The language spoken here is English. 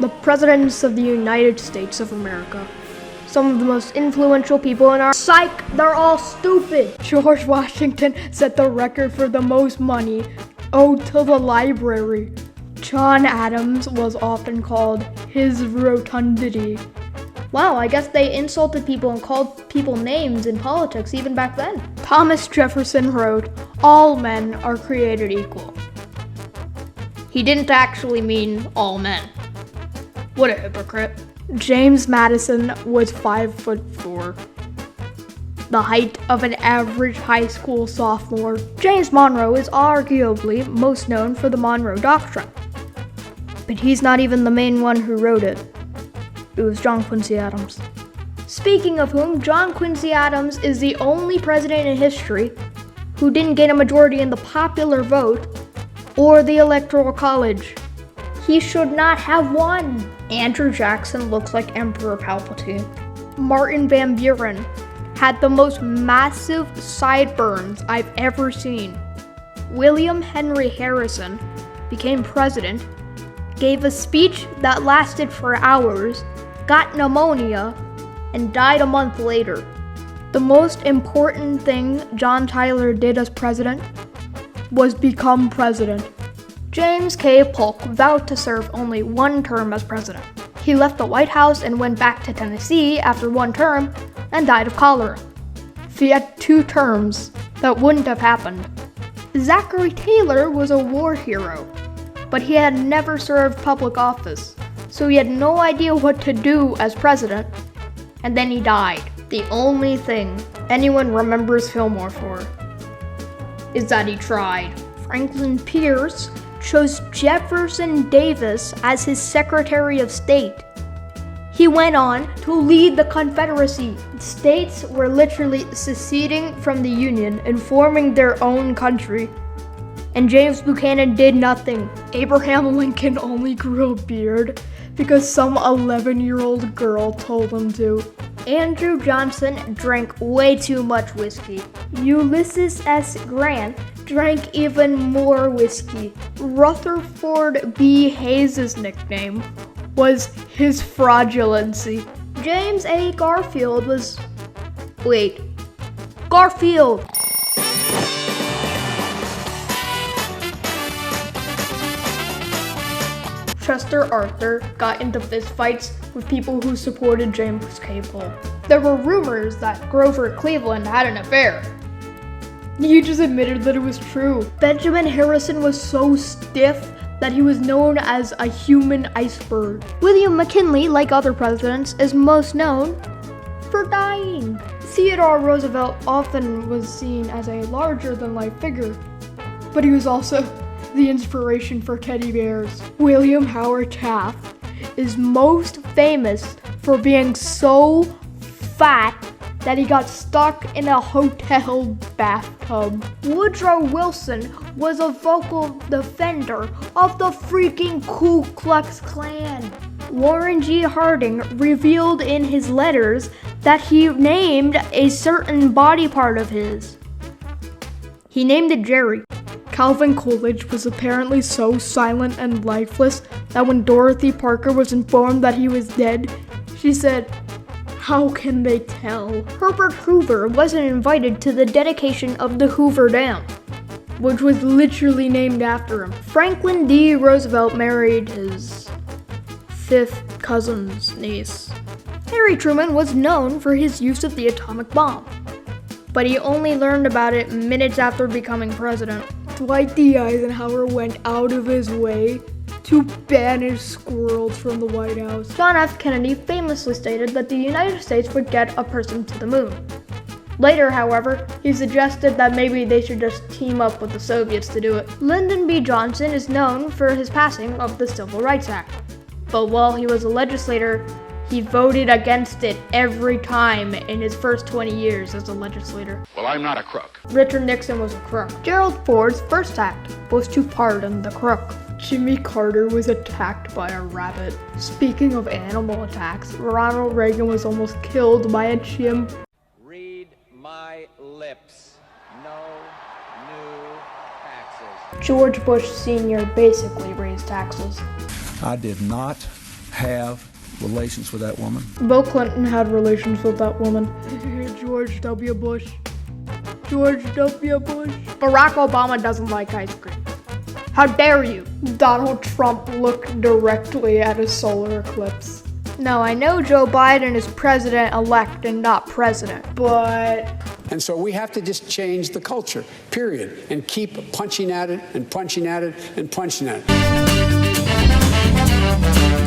The presidents of the United States of America. Some of the most influential people in our psych, they're all stupid. George Washington set the record for the most money owed to the library. John Adams was often called his rotundity. Wow, I guess they insulted people and called people names in politics even back then. Thomas Jefferson wrote, "All men are created equal." He didn't actually mean all men. What a hypocrite. James Madison was 5'4", the height of an average high school sophomore. James Monroe is arguably most known for the Monroe Doctrine, but he's not even the main one who wrote it. It was John Quincy Adams. Speaking of whom, John Quincy Adams is the only president in history who didn't get a majority in the popular vote or the Electoral College. He should not have won. Andrew Jackson looks like Emperor Palpatine. Martin Van Buren had the most massive sideburns I've ever seen. William Henry Harrison became president, gave a speech that lasted for hours, got pneumonia, and died a month later. The most important thing John Tyler did as president was become president. James K. Polk vowed to serve only one term as president. He left the White House and went back to Tennessee after one term and died of cholera. If he had 2 terms, that wouldn't have happened. Zachary Taylor was a war hero, but he had never served public office, so he had no idea what to do as president, and then he died. The only thing anyone remembers Fillmore for is that he tried. Franklin Pierce chose Jefferson Davis as his Secretary of State. He went on to lead the Confederacy. States were literally seceding from the Union and forming their own country, and James Buchanan did nothing. Abraham Lincoln only grew a beard because some 11-year-old girl told him to. Andrew Johnson drank way too much whiskey. Ulysses S. Grant drank even more whiskey. Rutherford B. Hayes' nickname was his fraudulency. James A. Garfield was... Garfield! Chester Arthur got into fistfights with people who supported James K. Polk. There were rumors that Grover Cleveland had an affair. He just admitted that it was true. Benjamin Harrison was so stiff that he was known as a human iceberg. William McKinley, like other presidents, is most known for dying. Theodore Roosevelt often was seen as a larger-than-life figure, but he was also the inspiration for teddy bears. William Howard Taft is most famous for being so fat that he got stuck in a hotel bathtub. Woodrow Wilson was a vocal defender of the freaking Ku Klux Klan. Warren G. Harding revealed in his letters that he named a certain body part of his. He named it Jerry. Calvin Coolidge was apparently so silent and lifeless that when Dorothy Parker was informed that he was dead, she said, "How can they tell?" Herbert Hoover wasn't invited to the dedication of the Hoover Dam, which was literally named after him. Franklin D. Roosevelt married his 5th cousin's niece. Harry Truman was known for his use of the atomic bomb, but he only learned about it minutes after becoming president. Dwight D. Eisenhower went out of his way to banish squirrels from the White House. John F. Kennedy famously stated that the United States would get a person to the moon. Later, however, he suggested that maybe they should just team up with the Soviets to do it. Lyndon B. Johnson is known for his passing of the Civil Rights Act, but while he was a legislator, he voted against it every time in his first 20 years as a legislator. Well, I'm not a crook. Richard Nixon was a crook. Gerald Ford's first act was to pardon the crook. Jimmy Carter was attacked by a rabbit. Speaking of animal attacks, Ronald Reagan was almost killed by a chimp. Read my lips. No new taxes. George Bush Sr. basically raised taxes. I did not have relations with that woman. Bill Clinton had relations with that woman. George W. Bush. George W. Bush. Barack Obama doesn't like ice cream. How dare you? Donald Trump looked directly at a solar eclipse. No, I know Joe Biden is president-elect and not president, but... And so we have to just change the culture, period, and keep punching at it and punching at it and punching at it.